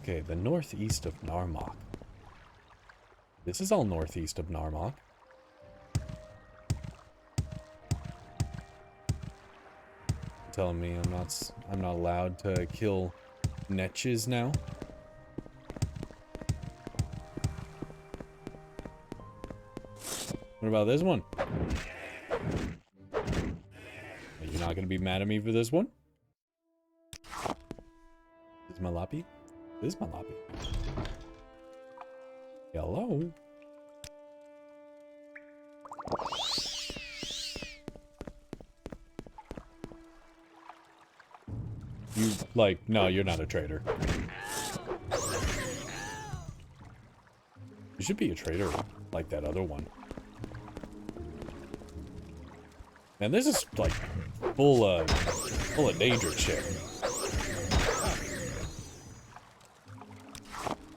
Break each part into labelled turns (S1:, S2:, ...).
S1: Okay, the northeast of Narmok. This is all northeast of Narmok. Telling me I'm not allowed to kill netches now. What about this one? You're not gonna be mad at me for this one? This is Malapi? This is Malapi. Hello? You, like, no, you're not a traitor. You should be a traitor like that other one. Man, this is, like, full of danger shit.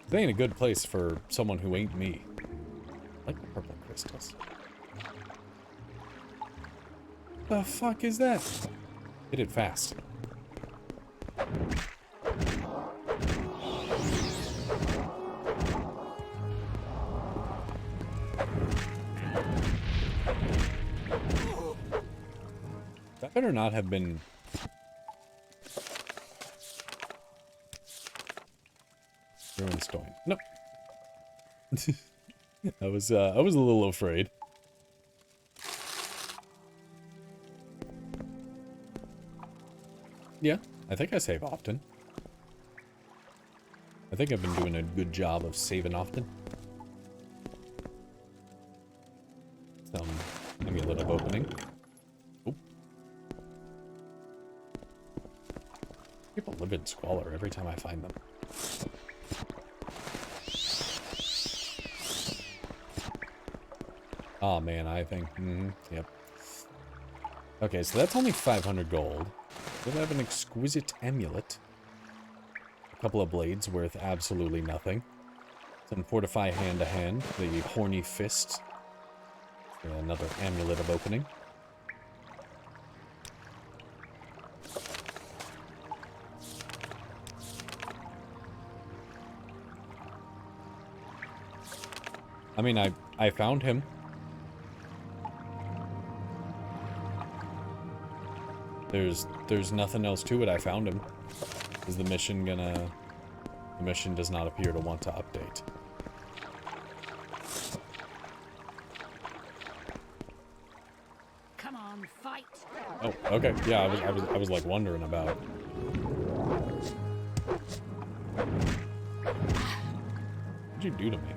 S1: This ain't a good place for someone who ain't me. I like the purple crystals. The fuck is that? Hit it fast. That better not have been... Ruined stone. Nope. I was a little afraid. Yeah, I think I save often. I think I've been doing a good job of saving often. Some amulet of opening. Oop. People live in squalor every time I find them. Oh man, I think, yep. Okay, so that's only 500 gold. We'll have an exquisite amulet. A couple of blades worth absolutely nothing. Some fortify hand-to-hand, the horny fist. Another amulet of opening. I mean, I found him. There's nothing else to it. I found him. Is the mission gonna... The mission does not appear to want to update.
S2: Come on, fight.
S1: Oh, okay. Yeah, I was like wondering about it. What'd you do to me?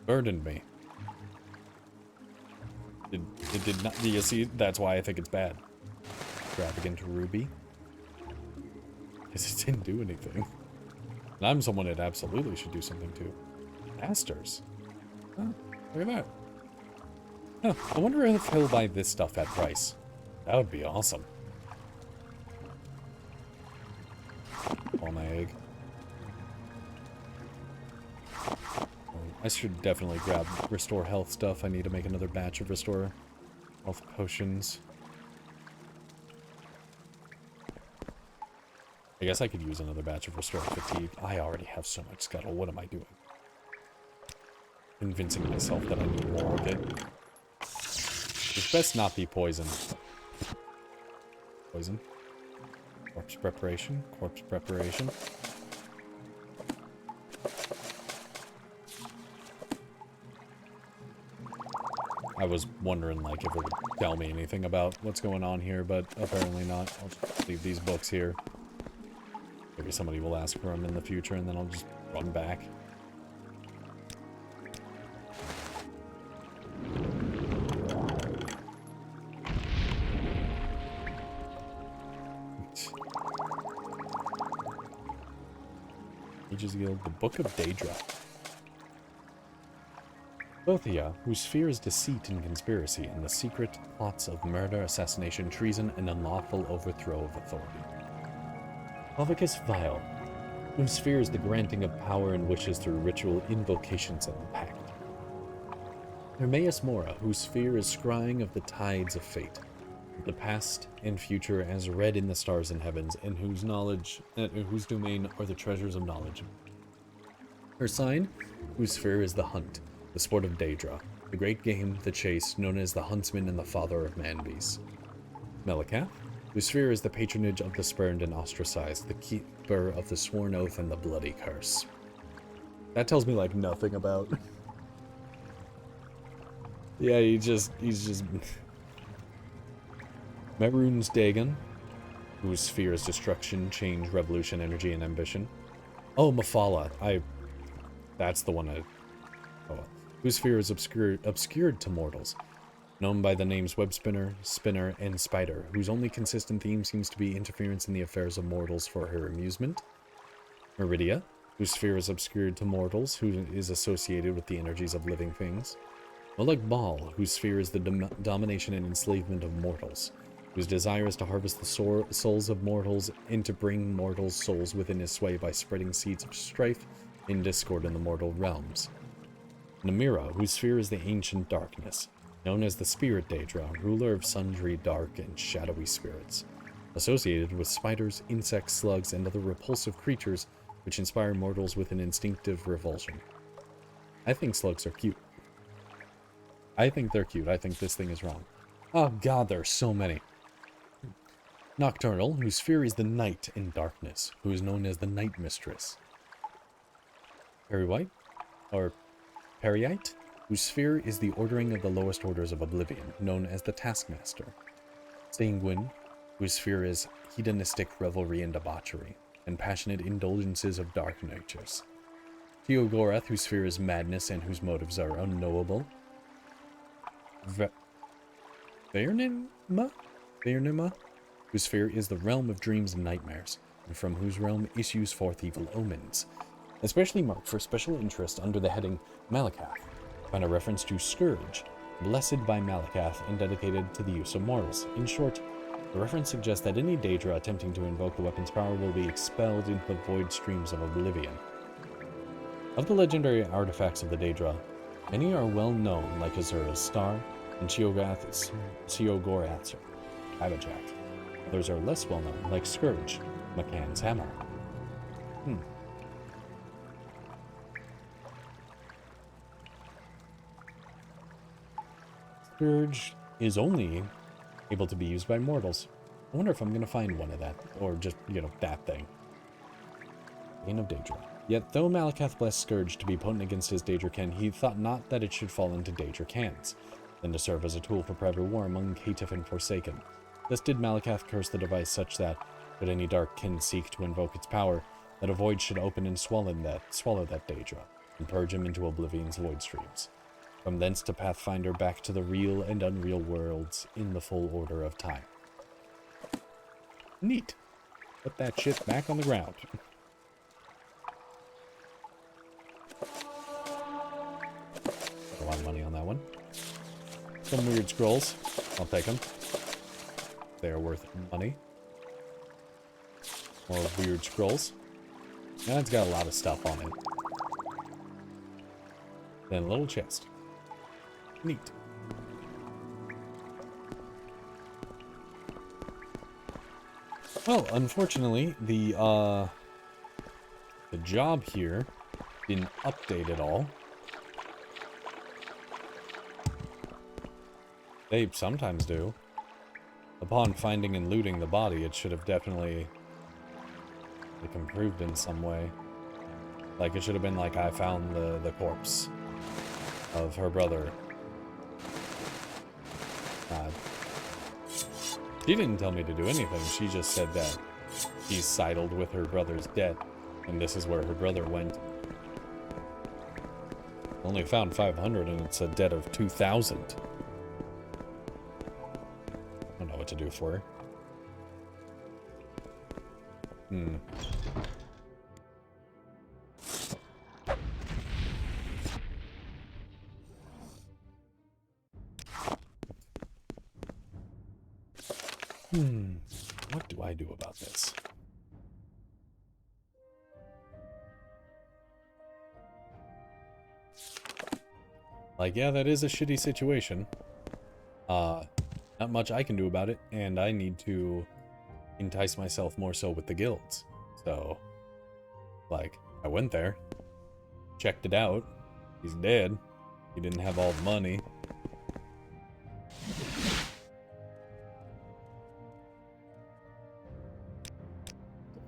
S1: Burdened me. It did not. You see, that's why I think it's bad. Extravagant ruby. Because it didn't do anything. And I'm someone that absolutely should do something to. Masters. Oh, look at that. Huh, I wonder if he'll buy this stuff at price. That would be awesome. On my egg. I should definitely grab restore health stuff. I need to make another batch of restore health potions. I guess I could use another batch of restore fatigue. I already have so much scuttle. What am I doing? Convincing myself that I need more of it. It's best not be poison. Poison. Corpse preparation. Corpse preparation. I was wondering, like, if it would tell me anything about what's going on here, but apparently not. I'll just leave these books here. Maybe somebody will ask for them in the future, and then I'll just run back. Aegis Guild, the Book of Daedra. Bothia, whose sphere is deceit and conspiracy, and the secret plots of murder, assassination, treason, and unlawful overthrow of authority. Pavicus Vile, whose sphere is the granting of power and wishes through ritual invocations and pact. Hermaeus Mora, whose sphere is scrying of the tides of fate. the past and future as read in the stars and heavens, and whose domain are the treasures of knowledge. Her sign, whose sphere is the hunt, the sport of Daedra, the great game, the chase, known as the huntsman and the father of man-beasts. Melikath, whose sphere is the patronage of the spurned and ostracized, the keeper of the sworn oath and the bloody curse. That tells me, like, nothing about... yeah, he's just... Mehrunes Dagon, whose sphere is destruction, change, revolution, energy, and ambition. Oh, Mephala. That's the one I... Oh, whose sphere is obscured to mortals, known by the names Web Spinner, Spinner, and Spider, whose only consistent theme seems to be interference in the affairs of mortals for her amusement. Meridia, whose sphere is obscured to mortals, who is associated with the energies of living things. Molag Bal, whose sphere is the domination and enslavement of mortals, whose desire is to harvest the souls of mortals and to bring mortals' souls within his sway by spreading seeds of strife and discord in the mortal realms. Namira, whose sphere is the ancient darkness, known as the Spirit Daedra, ruler of sundry dark and shadowy spirits, associated with spiders, insects, slugs, and other repulsive creatures which inspire mortals with an instinctive revulsion. I think slugs are cute. I think they're cute. I think this thing is wrong. Oh god, there are so many. Nocturnal, whose sphere is the night and darkness, who is known as the Night Mistress. Periwhite, or Periite, whose sphere is the ordering of the lowest orders of oblivion, known as the Taskmaster. Sanguine, whose sphere is hedonistic revelry and debauchery, and passionate indulgences of dark natures. Teogorath, whose sphere is madness and whose motives are unknowable. Vaernima, whose sphere is the realm of dreams and nightmares, and from whose realm issues forth evil omens, especially marked for special interest under the heading Malakath. Find a reference to Scourge, blessed by Malakath and dedicated to the use of mortals. In short, the reference suggests that any Daedra attempting to invoke the weapon's power will be expelled into the void streams of oblivion. Of the legendary artifacts of the Daedra, many are well known, like Azura's Star and Sheogorath's Abijak. Others are less well known, like Scourge, McCann's Hammer. Scourge is only able to be used by mortals. I wonder if I'm going to find one of that, or just, that thing. Bane of Daedra. Yet, though Malakath blessed Scourge to be potent against his Daedrican, he thought not that it should fall into Daedric hands, than to serve as a tool for private war among Caitiff and Forsaken. Thus did Malakath curse the device such that, should any dark kin seek to invoke its power, that a void should open and swallow that Daedra, and purge him into Oblivion's void streams. From thence to Pathfinder back to the real and unreal worlds in the full order of time. Neat. Put that shit back on the ground. A lot of money on that one. Some weird scrolls. I'll take them. They are worth money. More weird scrolls. And it's got a lot of stuff on it. Then a little chest. Neat. Well, unfortunately, the job here didn't update at all. They sometimes do. Upon finding and looting the body, it should have definitely improved in some way. Like, it should have been like, I found the corpse of her brother. She didn't tell me to do anything. She just said that she sidled with her brother's death, and this is where her brother went. Only found 500, and it's a debt of 2,000. I don't know what to do for her. What do I do about this? Like, yeah, that is a shitty situation. Not Not much I can do about it, and I need to entice myself more so with the guilds. So, like, I went there, checked it out, he's dead, he didn't have all the money.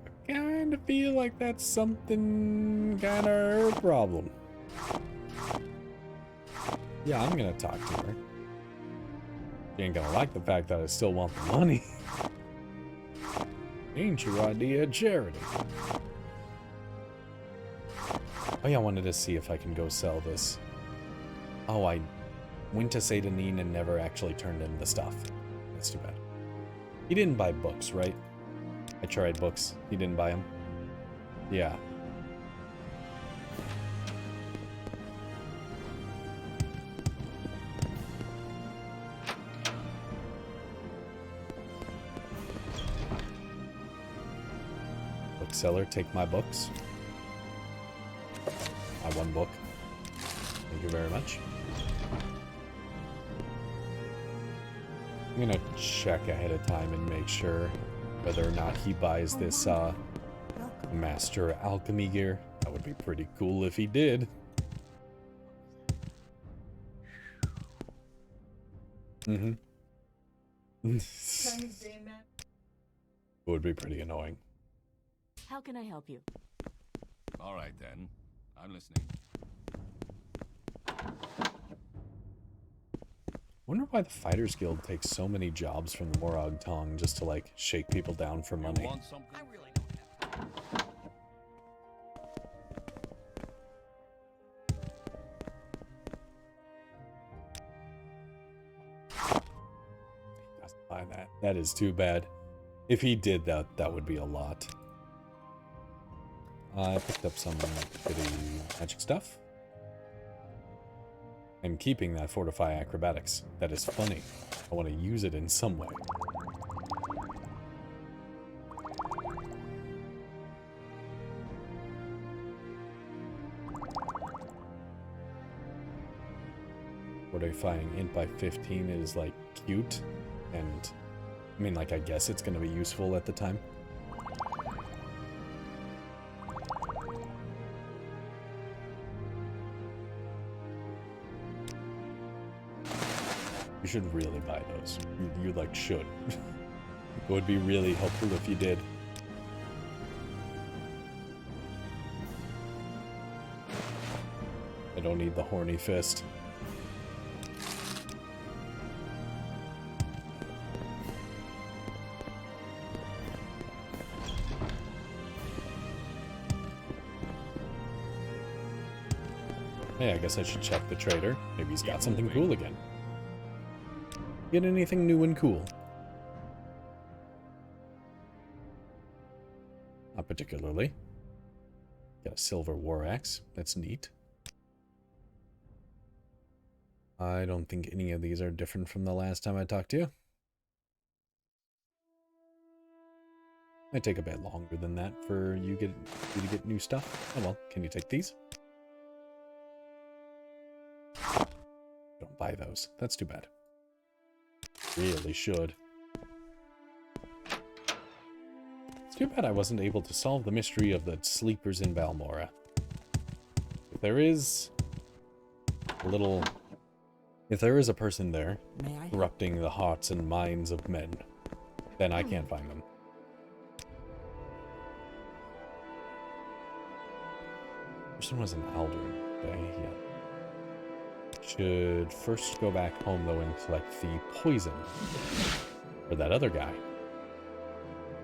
S1: I kinda feel like that's something kinda a problem. Yeah, I'm gonna talk to her. She ain't gonna like the fact that I still want the money. Ain't your idea of charity? Oh yeah, I wanted to see if I can go sell this. Oh, I went to Satanin and never actually turned in the stuff. That's too bad. He didn't buy books, right? I tried books. He didn't buy them. Yeah. Bookseller, take my books. My one book. Thank you very much. I'm gonna check ahead of time and make sure whether or not he buys this master alchemy gear. That would be pretty cool if he did. Mm-hmm. Would be pretty annoying.
S2: How can I help you?
S3: All right then, I'm listening.
S1: Wonder why the Fighters Guild takes so many jobs from the Morag Tong just to like shake people down for money.
S3: You want something? I really don't have time.
S1: He doesn't buy that. That is too bad. If he did that, that would be a lot. I picked up some pretty magic stuff. I'm keeping that Fortify Acrobatics. That is funny. I want to use it in some way. Fortifying int by 15 is like cute, and I mean, like, I guess it's going to be useful at the time. You should really buy those. You like, should. It would be really helpful if you did. I don't need the horny fist. Hey, I guess I should check the trader. Maybe he's got something cool again. Get anything new and cool? Not particularly. Got a silver war axe. That's neat. I don't think any of these are different from the last time I talked to you. Might take a bit longer than that for you to get new stuff. Oh well, can you take these? Don't buy those. That's too bad. Really should. It's too bad I wasn't able to solve the mystery of the sleepers in Balmora. If there is a little... If there is a person there, corrupting the hearts and minds of men, then I can't find them. Person was an Aldern. Okay, yeah. Should first go back home, though, and collect the poison. For that other guy.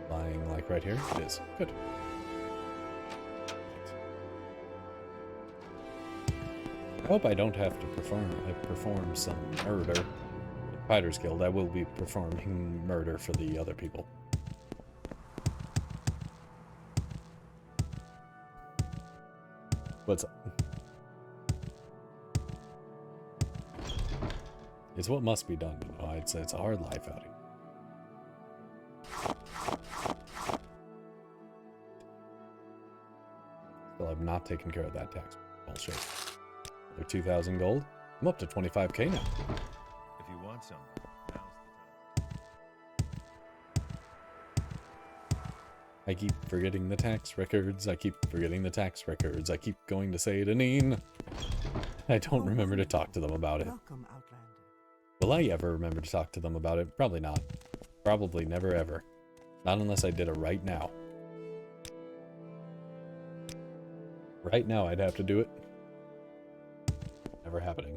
S1: Lying, like, right here? It is. Good. I hope I don't have to perform some murder. Fighters Guild, I will be performing murder for the other people. What's up? It's what must be done, you know. It's a hard life out here. Still have not taken care of that tax bullshit. Another 2,000 gold. I'm up to 25k now.
S4: If you want some, now's the time.
S1: I keep forgetting the tax records. I keep forgetting the tax records. I keep going to say it to Neen. I don't remember to talk to them about it.
S4: Welcome, Outlander.
S1: Will I ever remember to talk to them about it? Probably not. Probably never ever. Not unless I did it right now. Right now I'd have to do it. Never happening.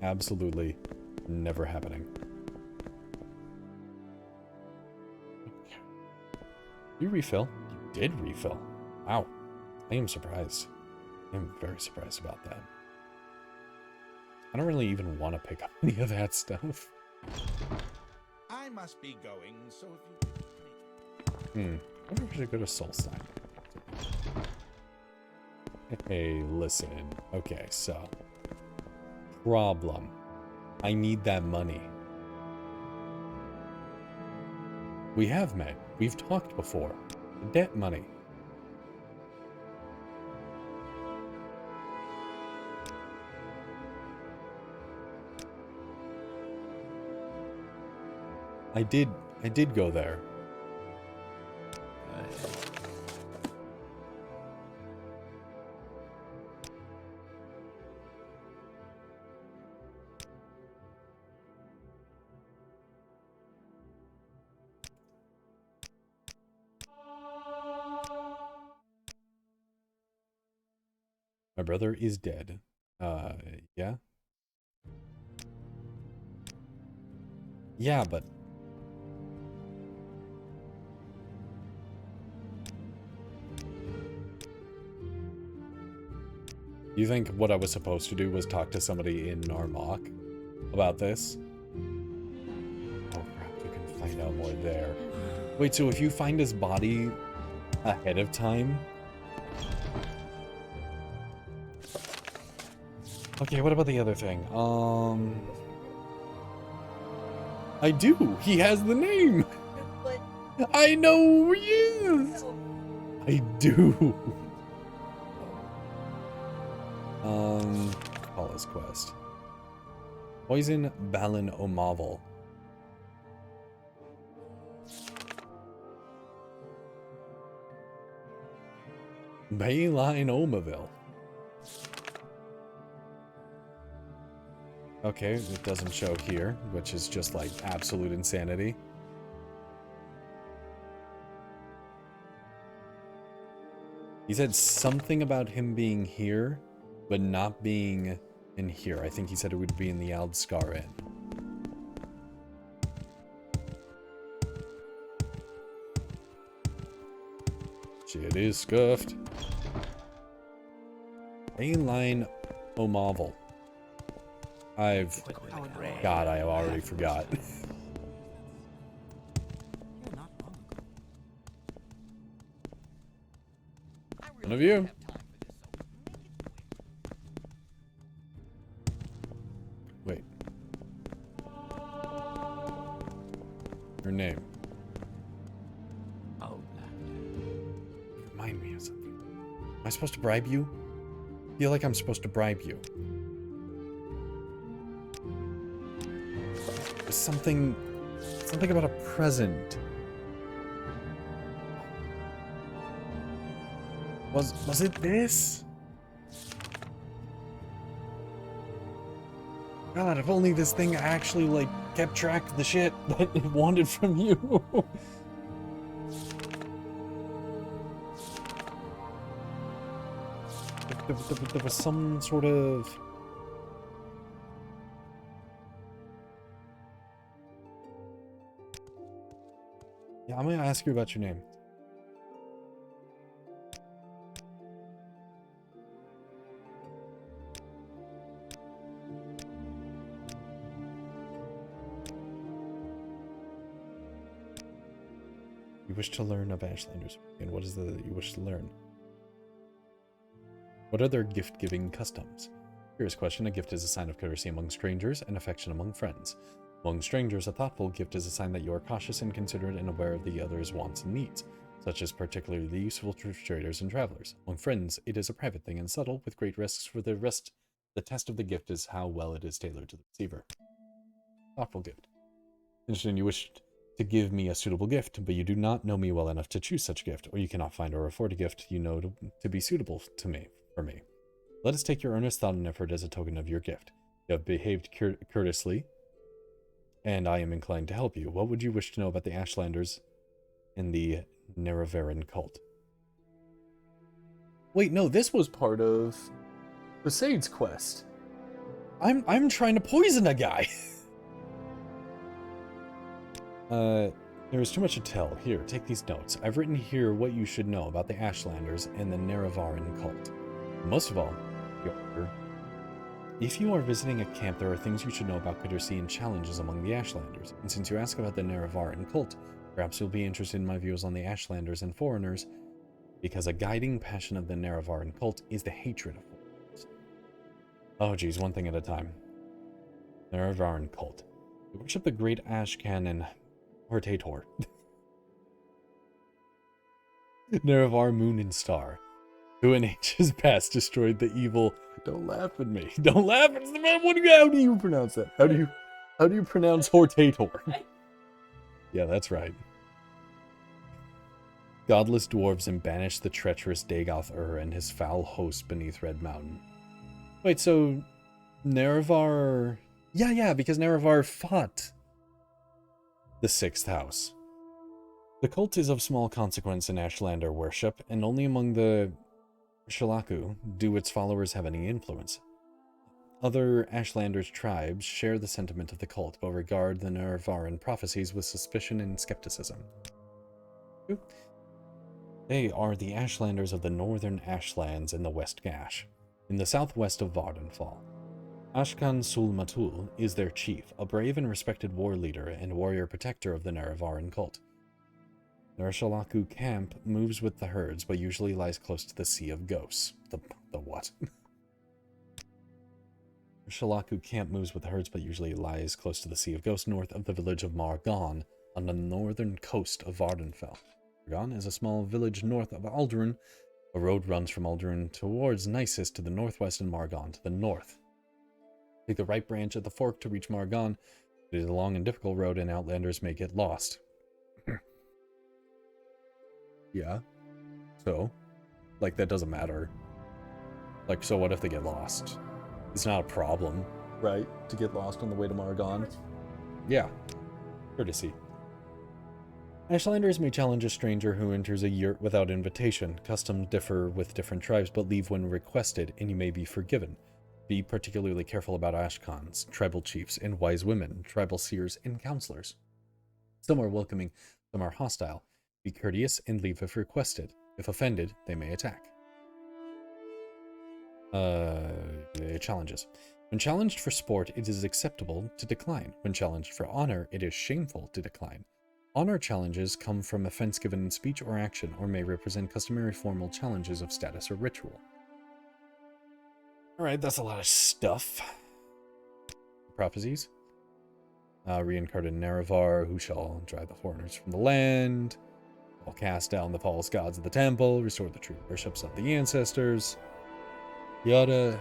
S1: Absolutely never happening. You refill? You did refill. Wow. I am surprised. I am very surprised about that. I don't really even want to pick up any of that stuff.
S5: I must be going, so if
S1: I wonder if I should go to Soulstein. Hey, listen. Okay, so. Problem. I need that money. We have met. We've talked before. Debt money. I did go there. My brother is dead. Yeah? Yeah, but... You think what I was supposed to do was talk to somebody in Narmok about this? Oh crap, you can find out more there. Wait, so if you find his body ahead of time... Okay, what about the other thing? I do! He has the name! I know who he is! I do! Call his quest. Poison Balin O'Mavel. Bayline Omaville. Okay, it doesn't show here, which is just like absolute insanity. He said something about him being here, but not being in here. I think he said it would be in the Aldskar Inn. Shit is scuffed. Bayline O'Mavel. God, I already forgot. One of you. Wait. Your name. Remind me of something. Am I supposed to bribe you? I feel like I'm supposed to bribe you. There's something about a present. Was it this? God, if only this thing actually, like, kept track of the shit that it wanted from you. There was some sort of... Yeah, I'm gonna ask you about your name. You wish to learn of Ashlanders, and what is it that you wish to learn? What are their gift-giving customs? Curious question. A gift is a sign of courtesy among strangers and affection among friends. Among strangers, a thoughtful gift is a sign that you are cautious and considerate and aware of the other's wants and needs, such as particularly useful to traders and travelers. Among friends, it is a private thing and subtle, with great risks for the rest. The test of the gift is how well it is tailored to the receiver. Thoughtful gift. Interesting, you wish to give me a suitable gift, but you do not know me well enough to choose such a gift, or you cannot find or afford a gift you know to be suitable to me, for me. Let us take your earnest thought and effort as a token of your gift. You have behaved courteously, and I am inclined to help you. What would you wish to know about the Ashlanders and the Nerevaran cult? Wait, no, this was part of Crusade's quest. I'm trying to poison a guy. There is too much to tell. Here, take these notes. I've written here what you should know about the Ashlanders and the Nerevaran cult. Most of all, if you are visiting a camp, there are things you should know about courtesy and challenges among the Ashlanders. And since you ask about the Nerevaran cult, perhaps you'll be interested in my views on the Ashlanders and foreigners, because a guiding passion of the Nerevaran cult is the hatred of foreigners. Oh geez, one thing at a time. Nerevaran cult. They worship the great Ashcan and Hortator. Nerevar, moon and star, who in ages past destroyed the evil. Don't laugh at me. Don't laugh at me. How do you pronounce that? How do you pronounce Hortator? Yeah, that's right. Godless dwarves and banished the treacherous Dagoth-Ur and his foul host beneath Red Mountain. Wait, so Nerevar... Yeah, because Nerevar fought the Sixth House. The cult is of small consequence in Ashlander worship, and only among the Shalaku do its followers have any influence. Other Ashlanders tribes share the sentiment of the cult, but regard the Nerevaran prophecies with suspicion and skepticism. They are the Ashlanders of the northern Ashlands in the West Gash, in the southwest of Vardenfall. Ashkan Sul-Matul is their chief, a brave and respected war leader and warrior protector of the Nerevaran cult. The Urshalaku camp moves with the herds, but usually lies close to the Sea of Ghosts. The what? Urshalaku camp moves with the herds, but usually lies close to the Sea of Ghosts, north of the village of Margon, on the northern coast of Vardenfell. Margon is a small village north of Ald'ruhn. A road runs from Ald'ruhn towards Nisus to the northwest and Margon to the north. Take the right branch at the fork to reach Margon. It is a long and difficult road, and outlanders may get lost. Yeah. So? Like, that doesn't matter. Like, so what if they get lost? It's not a problem, right? To get lost on the way to Margon. Yeah. Courtesy. Ashlanders may challenge a stranger who enters a yurt without invitation. Customs differ with different tribes, but leave when requested, and you may be forgiven. Be particularly careful about Ashkans, tribal chiefs, and wise women, tribal seers, and counselors. Some are welcoming, some are hostile. Be courteous and leave if requested. If offended, they may attack. Challenges. When challenged for sport, it is acceptable to decline. When challenged for honor, it is shameful to decline. Honor challenges come from offense given in speech or action, or may represent customary formal challenges of status or ritual. Alright, that's a lot of stuff. Prophecies. Reincarnated Nerevar, who shall drive the foreigners from the land. Will cast down the false gods of the temple, restore the true worships of the ancestors. Yada,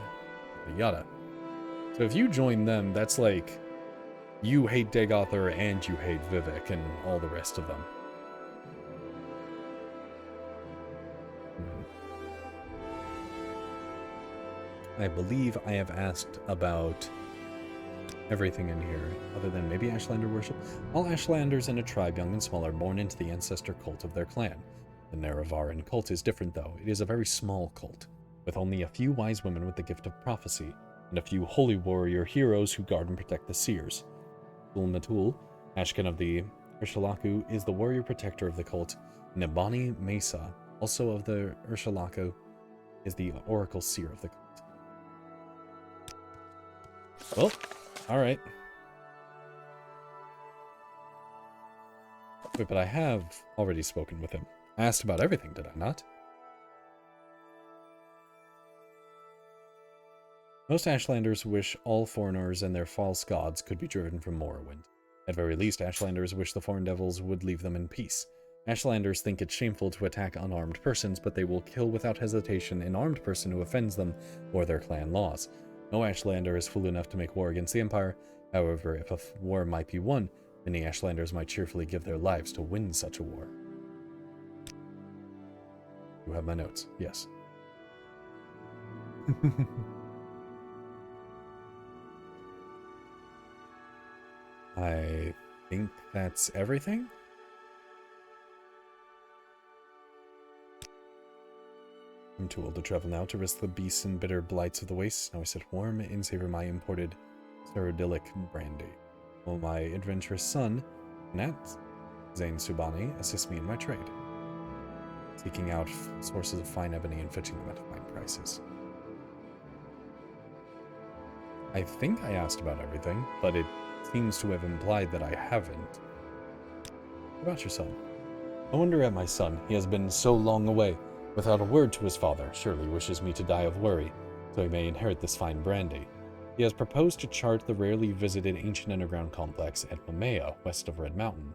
S1: yada. So if you join them, that's like you hate Dagoth-Ur and you hate Vivek and all the rest of them. I believe I have asked about everything in here, other than maybe Ashlander worship. All Ashlanders in a tribe, young and small, are born into the ancestor cult of their clan. The Nerevaran cult is different, though. It is a very small cult, with only a few wise women with the gift of prophecy, and a few holy warrior heroes who guard and protect the seers. Sul-Matul, Ashkan of the Urshalaku, is the warrior protector of the cult. Nebani Mesa, also of the Urshalaku, is the oracle seer of the cult. Well, alright. Wait, but I have already spoken with him. I asked about everything, did I not? Most Ashlanders wish all foreigners and their false gods could be driven from Morrowind. At very least, Ashlanders wish the foreign devils would leave them in peace. Ashlanders think it's shameful to attack unarmed persons, but they will kill without hesitation an armed person who offends them or their clan laws. No Ashlander is fool enough to make war against the Empire. However, if a war might be won, Many Ashlanders might cheerfully give their lives to win such a war. You have my notes, yes. I think that's everything. I'm too old to travel now to risk the beasts and bitter blights of the wastes. Now I sit warm and savor my imported Cyrodiilic brandy. While my adventurous son, Nat Zain Subani, assists me in my trade, seeking out sources of fine ebony and fetching them at fine prices. I think I asked about everything, but it seems to have implied that I haven't. What about your son? I wonder at my son. He has been so long away, without a word to his father. Surely wishes me to die of worry, so he may inherit this fine brandy. He has proposed to chart the rarely visited ancient underground complex at Mamea, west of Red Mountain.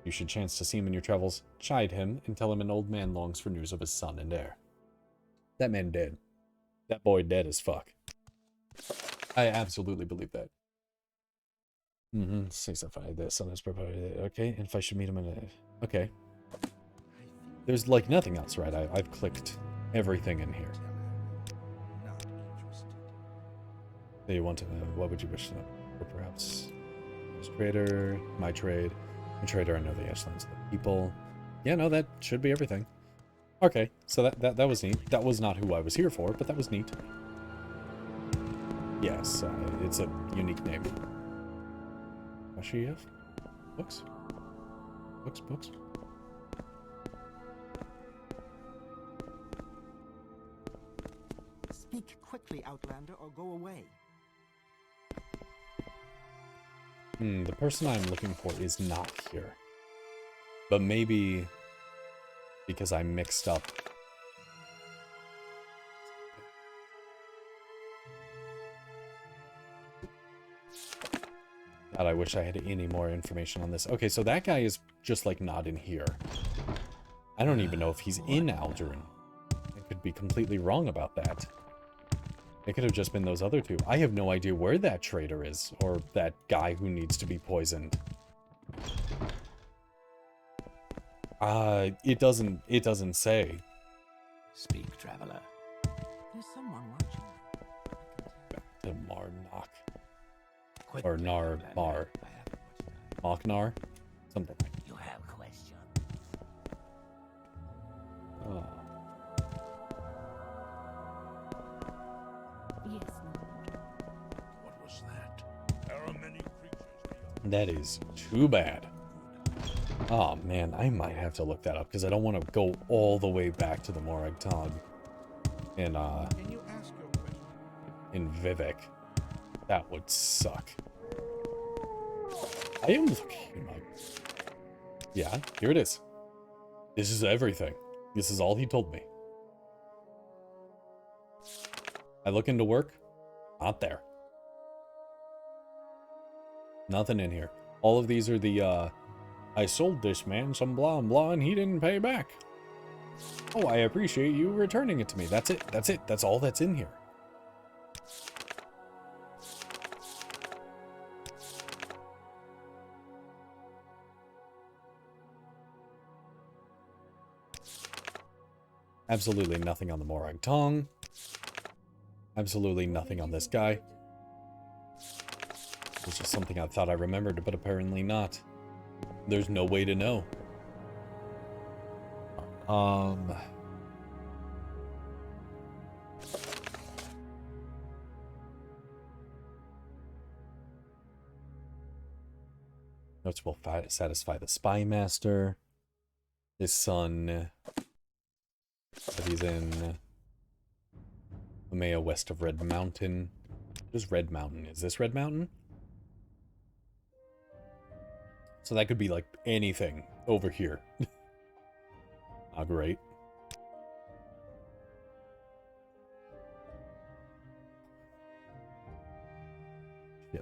S1: You should chance to see him in your travels, chide him, and tell him an old man longs for news of his son and heir. That man dead. That boy dead as fuck. I absolutely believe that. Sanctify the son is proposed. Okay, and if I should meet him in a... Okay. There's like nothing else, right? I've clicked everything in here.
S5: Not interested.
S1: Do you want to know? What would you wish to know? Or perhaps his trader, my trade. My trader, I know the Ashlands, the people. Yeah, no, that should be everything. Okay, so that was neat. That was not who I was here for, but that was neat. Yes, it's a unique name. Ashiev? Books? Books?
S4: Speak quickly, Outlander, or go away.
S1: The person I'm looking for is not here. But maybe because I mixed up. God, I wish I had any more information on this. Okay, so that guy is just like not in here. I don't even know if he's in Aldurin. I could be completely wrong about that. It could have just been those other two. I have no idea where that trader is, or that guy who needs to be poisoned. It doesn't say.
S3: Speak, traveler.
S4: There's someone watching.
S1: Back to Marnock.
S3: Quit
S1: Or
S3: playing,
S1: Nar
S3: Outlander.
S1: Mar.
S3: I haven't much time.
S1: Machnar? Something like
S3: You have questions.
S1: that. Oh.
S2: Yes, Lord.
S5: What was that? There are many creatures beyond.
S1: That is too bad. Oh man, I might have to look that up because I don't want to go all the way back to the Morag Tog in
S5: Can you ask your question?
S1: in Vivek. That would suck. I am looking like... Yeah, here it is. This is everything. This is all he told me. I look into work. Not there. Nothing in here. All of these are the, I sold this man some blah and blah and he didn't pay back. Oh, I appreciate you returning it to me. That's it. That's it. That's all that's in here. Absolutely nothing on the Morag Tong. Absolutely nothing on this guy. It's just something I thought I remembered, but apparently not. There's no way to know. Notes will satisfy the spy master. His son. But he's in Mamea west of Red Mountain. What is Red Mountain? Is this Red Mountain? So that could be like anything over here. Not great. Yeah,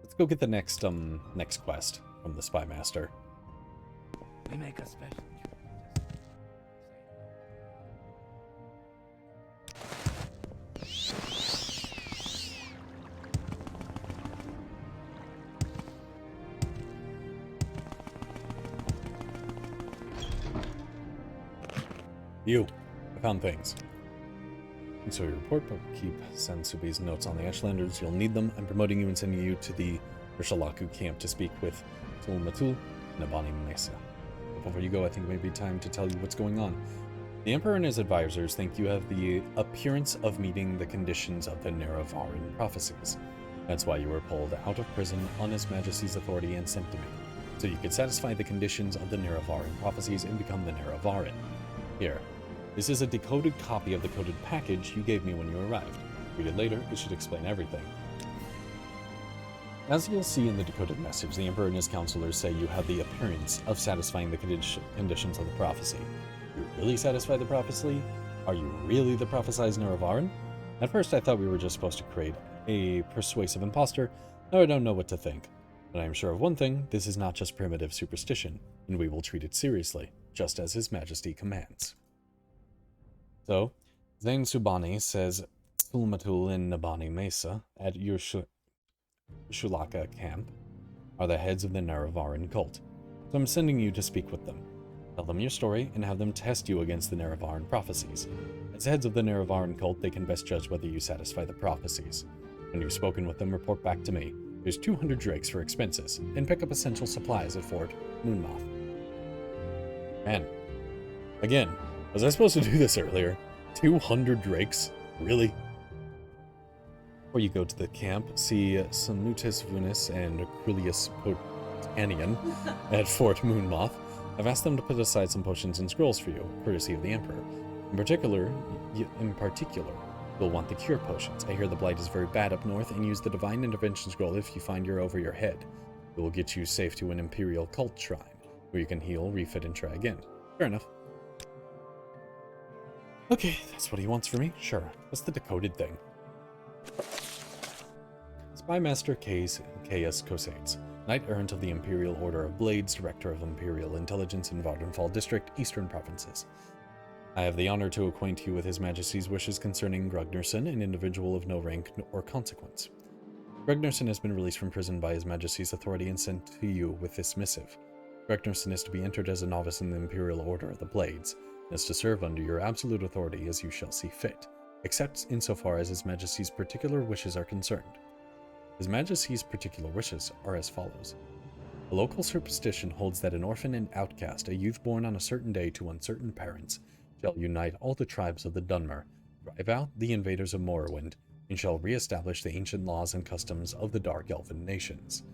S1: let's go get the next quest from the spy master.
S3: We make a special trip.
S1: You. I found things. And so your report book, keep Sansubi's notes on the Ashlanders. You'll need them. I'm promoting you and sending you to the Urshalaku camp to speak with Tulmatul and Abani Mesa. But before you go, I think it may be time to tell you what's going on. The Emperor and his advisors think you have the appearance of meeting the conditions of the Neravaran prophecies. That's why you were pulled out of prison on His Majesty's authority and sent to me, so you could satisfy the conditions of the Neravaran prophecies and become the Neravaran. Here, this is a decoded copy of the coded package you gave me when you arrived. Read it later, it should explain everything. As you'll see in the decoded message, the Emperor and his counselors say you have the appearance of satisfying the conditions of the prophecy. You really satisfy the prophecy? Are you really the prophesized Neravaran? At first I thought we were just supposed to create a persuasive imposter. Now I don't know what to think. But I am sure of one thing, this is not just primitive superstition, and we will treat it seriously, just as His Majesty commands. So, Zain Subani says Tulmatul and Nabani Mesa at Shulaka camp are the heads of the Neravaran cult, so I'm sending you to speak with them. Tell them your story and have them test you against the Neravaran prophecies. As heads of the Neravaran cult, they can best judge whether you satisfy the prophecies. When you've spoken with them, report back to me. There's 200 drakes for expenses, and pick up essential supplies at Fort Moonmoth. Man. Again, was I supposed to do this earlier? 200 drakes? Really? Before you go to the camp, see Samutis Vunis and Crulius Potanian at Fort Moonmoth. I've asked them to put aside some potions and scrolls for you, courtesy of the Emperor. In particular, you'll want the cure potions. I hear the blight is very bad up north, and use the divine intervention scroll if you find you're over your head. It will get you safe to an imperial cult shrine, where you can heal, refit, and try again. Fair enough. Okay, that's what he wants from me? Sure. What's the decoded thing? Spymaster K.S. Kosades, Knight Errant of the Imperial Order of Blades, Director of Imperial Intelligence in Vardenfall District, Eastern Provinces. I have the honor to acquaint you with His Majesty's wishes concerning Grugnerson, an individual of no rank or consequence. Grugnerson has been released from prison by His Majesty's authority and sent to you with this missive. Grugnerson is to be entered as a novice in the Imperial Order of the Blades, and is to serve under your absolute authority as you shall see fit, except insofar as His Majesty's particular wishes are concerned. His Majesty's particular wishes are as follows. A local superstition holds that an orphan and outcast, a youth born on a certain day to uncertain parents, shall unite all the tribes of the Dunmer, drive out the invaders of Morrowind, and shall re-establish the ancient laws and customs of the Dark Elven nations.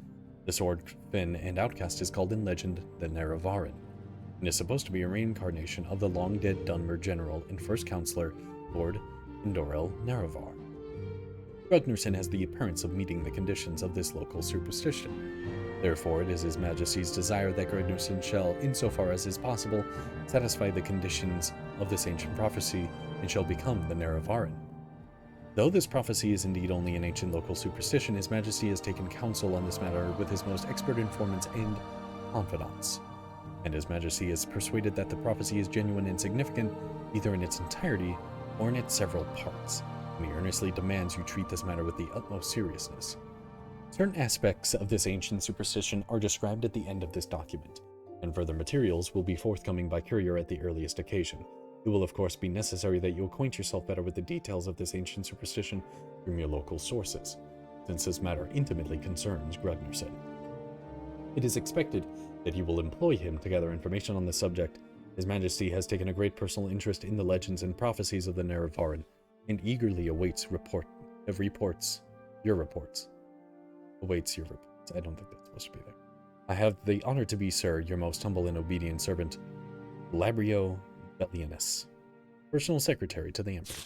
S1: This orphan and outcast is called in legend the Neravaran, and is supposed to be a reincarnation of the long-dead Dunmer general and first counselor, Lord Indorel Nerevar. Grugnerson has the appearance of meeting the conditions of this local superstition. Therefore, it is His Majesty's desire that Grugnerson shall, insofar as is possible, satisfy the conditions of this ancient prophecy, and shall become the Neravaran. Though this prophecy is indeed only an ancient local superstition, His Majesty has taken counsel on this matter with his most expert informants and confidants, and His Majesty is persuaded that the prophecy is genuine and significant, either in its entirety or in its several parts, and he earnestly demands you treat this matter with the utmost seriousness. Certain aspects of this ancient superstition are described at the end of this document, and further materials will be forthcoming by courier at the earliest occasion. It will of course be necessary that you acquaint yourself better with the details of this ancient superstition from your local sources, since this matter intimately concerns Grugnerson. It is expected that you will employ him to gather information on this subject. His Majesty has taken a great personal interest in the legends and prophecies of the Neravaran, and eagerly awaits your reports. I don't think that's supposed to be there. I have the honor to be, sir, your most humble and obedient servant, Labrio Bellianus, personal secretary to the Emperor.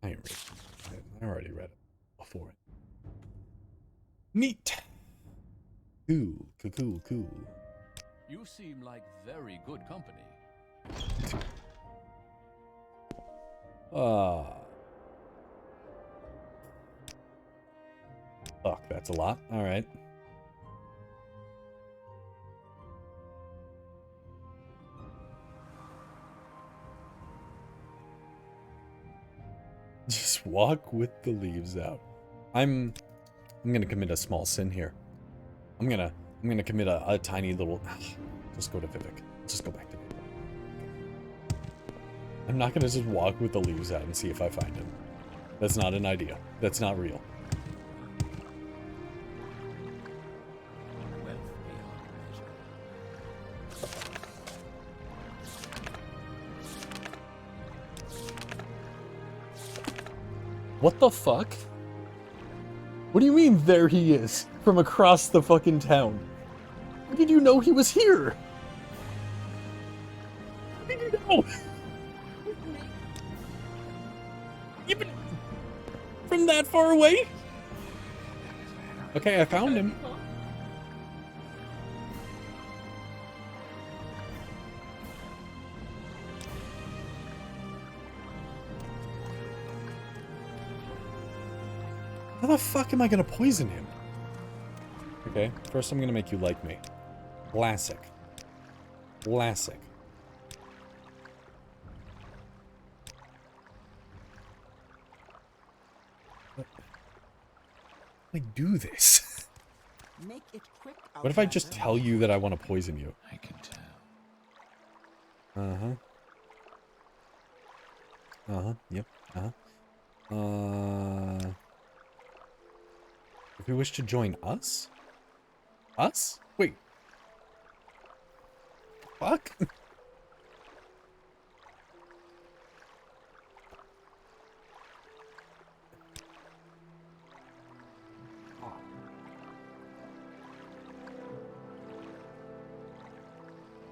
S1: I already read it before it. Neat. Cool.
S6: You seem like very good company.
S1: Fuck, that's a lot. Alright. Just walk with the leaves out. I'm gonna commit a small sin here. I'm gonna I'm gonna commit a tiny little... Just go to Vivek. Just go back to Vivek. I'm not gonna just walk with the leaves out and see if I find him. That's not an idea. That's not real.
S3: Wealth beyond measure.
S1: What the fuck? What do you mean, there he is? From across the fucking town. How did you know he was here? How did you know? Even from that far away? Okay, I found him. How the fuck am I gonna poison him? Okay, first I'm gonna make you like me. Classic. Classic. How do I do this?
S4: Make it quick,
S1: What if I just
S4: Outlander.
S1: tell you that I want to poison you?
S3: I can tell.
S1: Uh-huh. Uh-huh. Yep. Uh-huh. If you wish to join us? Us? Wait. Fuck?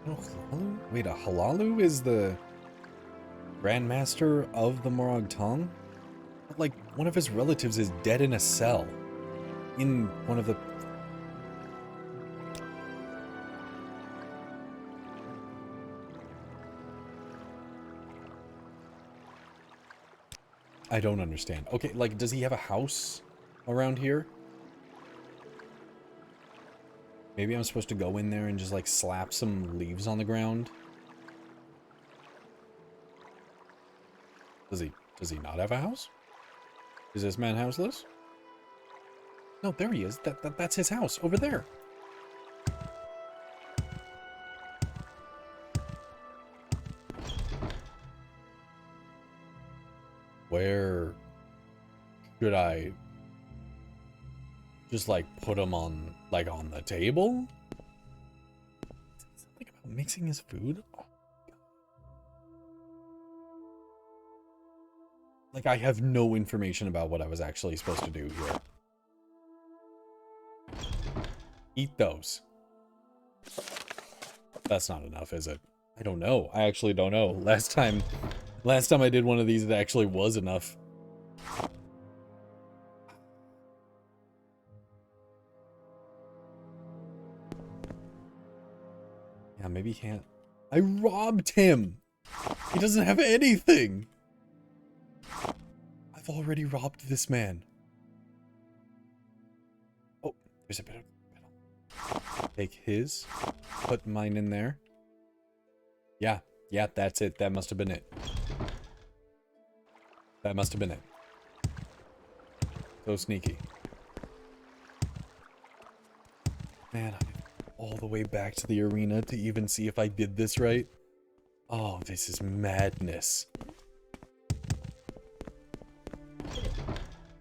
S1: Oh, Halalu? Wait, a Halalu is the Grandmaster of the Morag Tong? But, like, one of his relatives is dead in a cell. In one of the... I don't understand. Okay, like, does he have a house around here? Maybe I'm supposed to go in there and just, like, slap some leaves on the ground? Does he not have a house? Is this man houseless? No, there he is. That's his house, over there. Where should I just, like, put him on, like, on the table? Something about mixing his food? Oh, God. Like, I have no information about what I was actually supposed to do here. Eat those. That's not enough, is it? I don't know. I actually don't know. Last time I did one of these, it actually was enough. Yeah, maybe he can't. I robbed him! He doesn't have anything! I've already robbed this man. Oh, there's a bit of... Take his. Put mine in there. Yeah, that's it. That must have been it. That must have been it. So sneaky. Man, I'm all the way back to the arena to even see if I did this right. Oh, this is madness.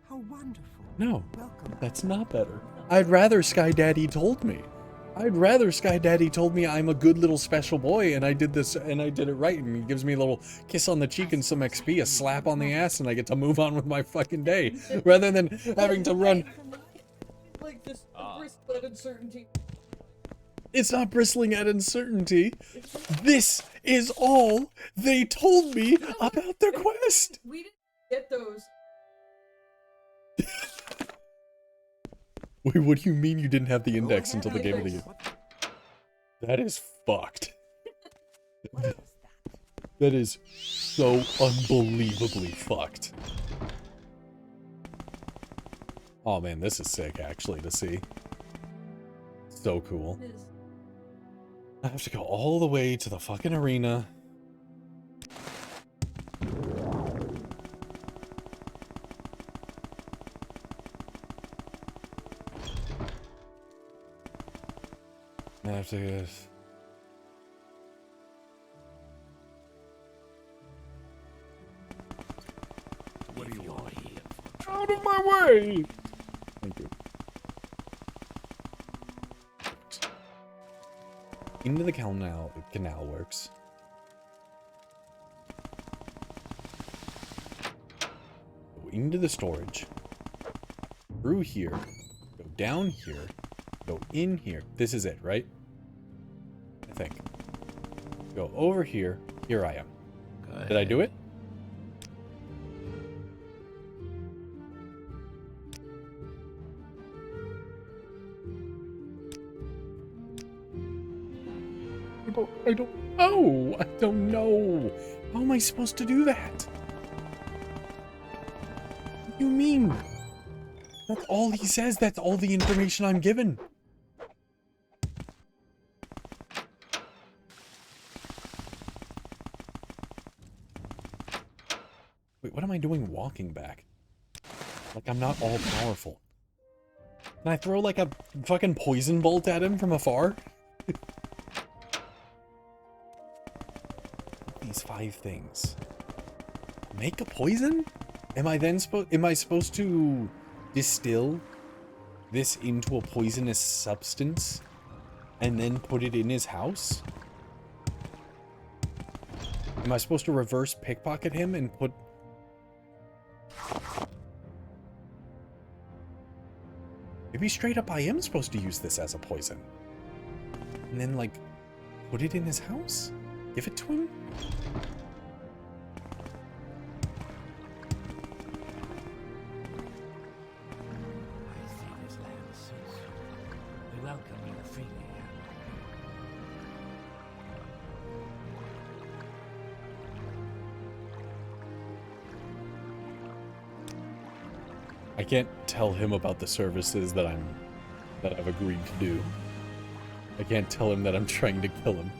S4: How wonderful.
S1: No,
S4: Welcome.
S1: that's not better. I'd rather Sky Daddy told me. I'd rather Sky Daddy told me I'm a good little special boy and I did this and I did it right and he gives me a little kiss on the cheek and some XP, a slap on the ass, and I get to move on with my fucking day. Rather than having to run.
S7: Like this bristle at uncertainty.
S1: It's not bristling at uncertainty. This is all they told me about their quest.
S7: We didn't get those.
S1: Wait, what do you mean you didn't have the index until the game of the year? That is fucked. That is so unbelievably fucked. Oh man, this is sick actually to see. So cool. I have to go all the way to the fucking arena. I have to...
S5: What do you want?
S1: Out of my way! Thank you. Into the canal works. Go into the storage. Through here. Go down here. Go in here. This is it, right? I think. Go over here. Here I am. Did I do it? I don't know. I don't know. How am I supposed to do that? What do you mean? That's all he says. That's all the information I'm given. Wait, what am I doing walking back? Like I'm not all powerful. Can I throw like a fucking poison bolt at him from afar? These 5 things. Make a poison? Am I supposed to distill this into a poisonous substance and then put it in his house? Am I supposed to reverse pickpocket him and put... Maybe straight up I am supposed to use this as a poison. And then, like, put it in his house? Give it to him?
S3: I see this land suits you. We welcome you freely.
S1: I can't tell him about the services that I've agreed to do. I can't tell him that I'm trying to kill him.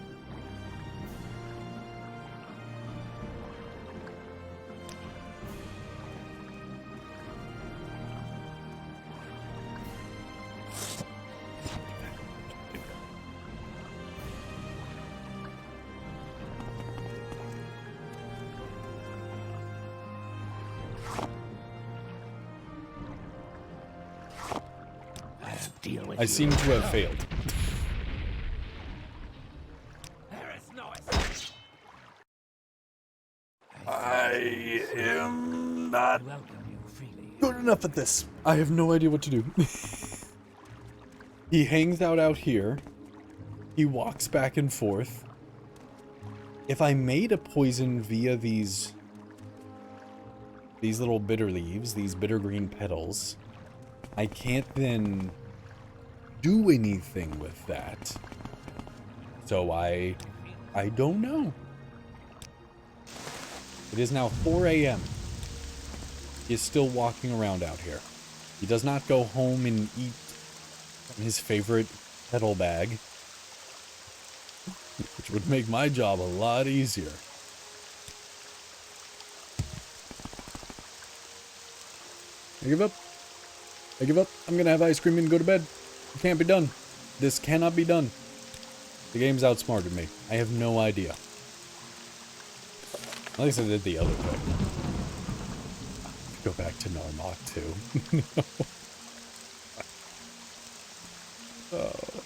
S1: I seem to have failed. I am not good enough at this. I have no idea what to do. He hangs out here. He walks back and forth. If I made a poison via these little bitter leaves, these bitter green petals, I can't then do anything with that. So I don't know. It is now 4 a.m. He is still walking around out here. He does not go home and eat from his favorite petal bag, which would make my job a lot easier. I give up. I give up. I'm gonna have ice cream and go to bed. It can't be done. This cannot be done. The game's outsmarted me. I have no idea. At least I did the other thing. Go back to Narmok too. No. Oh.